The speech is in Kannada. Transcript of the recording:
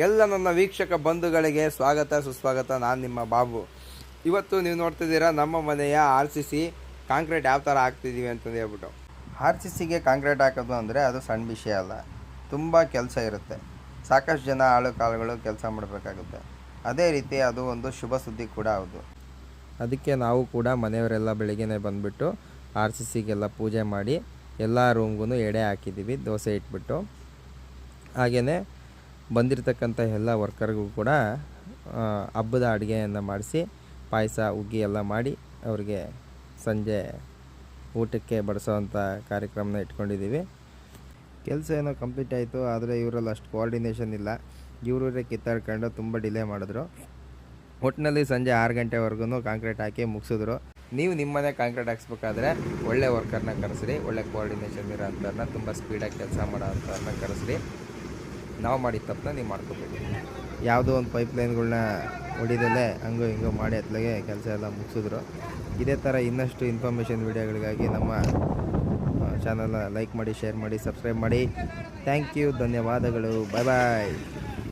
ಎಲ್ಲ ನನ್ನ ವೀಕ್ಷಕ ಬಂಧುಗಳಿಗೆ ಸ್ವಾಗತ ಸುಸ್ವಾಗತ. ನಾನು ನಿಮ್ಮ ಬಾಬು. ಇವತ್ತು ನೀವು ನೋಡ್ತಿದ್ದೀರಾ ನಮ್ಮ ಮನೆಯ RCC ಕಾಂಕ್ರೀಟ್ ಯಾವ ಥರ ಹಾಕ್ತಿದ್ದೀವಿ ಅಂತಂದು ಹೇಳ್ಬಿಟ್ಟು. RCCಗೆ ಕಾಂಕ್ರೀಟ್ ಹಾಕೋದು ಅಂದರೆ ಅದು ಸಣ್ಣ ವಿಷಯ ಅಲ್ಲ, ತುಂಬ ಕೆಲಸ ಇರುತ್ತೆ. ಸಾಕಷ್ಟು ಜನ ಆಳು ಕಾಳುಗಳು ಕೆಲಸ ಮಾಡಬೇಕಾಗುತ್ತೆ. ಅದೇ ರೀತಿ ಅದು ಒಂದು ಶುಭ ಸುದ್ದಿ ಕೂಡ ಹೌದು. ಅದಕ್ಕೆ ನಾವು ಕೂಡ ಮನೆಯವರೆಲ್ಲ ಬೆಳಿಗ್ಗೆನೇ ಬಂದುಬಿಟ್ಟು RCCಗೆಲ್ಲ ಪೂಜೆ ಮಾಡಿ ಎಲ್ಲ ರೂಮ್ಗೂ ಎಡೆ ಹಾಕಿದ್ದೀವಿ, ದೋಸೆ ಇಟ್ಬಿಟ್ಟು. ಹಾಗೆಯೇ ಬಂದಿರತಕ್ಕಂಥ ಎಲ್ಲ ವರ್ಕರ್ಗೂ ಕೂಡ ಹಬ್ಬದ ಅಡುಗೆಯನ್ನು ಮಾಡಿಸಿ ಪಾಯಸ ಹುಗ್ಗಿ ಎಲ್ಲ ಮಾಡಿ ಅವರಿಗೆ ಸಂಜೆ ಊಟಕ್ಕೆ ಬಡಿಸೋವಂಥ ಕಾರ್ಯಕ್ರಮನ ಇಟ್ಕೊಂಡಿದ್ದೀವಿ. ಕೆಲಸ ಏನೋ ಕಂಪ್ಲೀಟ್ ಆಯಿತು, ಆದರೆ ಇವರಲ್ಲಿ ಅಷ್ಟು ಕೋಆರ್ಡಿನೇಷನ್ ಇಲ್ಲ. ಇವರೇ ಕಿತ್ತಾಡ್ಕೊಂಡು ತುಂಬ ಡಿಲೇ ಮಾಡಿದ್ರು. ಒಟ್ಟಿನಲ್ಲಿ ಸಂಜೆ 6 ಗಂಟೆವರೆಗೂ ಕಾಂಕ್ರೀಟ್ ಹಾಕಿ ಮುಗಿಸಿದ್ರು. ನೀವು ನಿಮ್ಮನೆ ಕಾಂಕ್ರೀಟ್ ಹಾಕ್ಸ್ಬೇಕಾದ್ರೆ ಒಳ್ಳೆ ವರ್ಕರ್ನ ಕರೆಸ್ರಿ, ಒಳ್ಳೆ ಕೋಆರ್ಡಿನೇಷನ್ ಇರೋ ಅಂಥವ್ರನ್ನ, ತುಂಬ ಸ್ಪೀಡಾಗಿ ಕೆಲಸ ಮಾಡೋ ಅಂಥವ್ರನ್ನ ಕರೆಸ್ರಿ. ನಾವು ಮಾಡಿದ ತಪ್ಪನ್ನ ನೀವು ಮಾಡ್ಕೋಬೇಕು. ಯಾವುದೋ ಒಂದು ಪೈಪ್ಲೈನ್ಗಳನ್ನ ಹೊಡಿದಲ್ಲೇ ಹಂಗೋ ಹಿಂಗೋ ಮಾಡಿ ಅತ್ಲಾಗೆ ಕೆಲಸ ಎಲ್ಲ ಮುಗಿಸಿದ್ರು. ಇದೇ ಥರ ಇನ್ನಷ್ಟು ಇನ್ಫಾರ್ಮೇಷನ್ ವೀಡಿಯೋಗಳಿಗಾಗಿ ನಮ್ಮ ಚಾನಲ್ನ ಲೈಕ್ ಮಾಡಿ, ಶೇರ್ ಮಾಡಿ, ಸಬ್ಸ್ಕ್ರೈಬ್ ಮಾಡಿ. ಥ್ಯಾಂಕ್ ಯು, ಧನ್ಯವಾದಗಳು. ಬಾಯ್ ಬಾಯ್.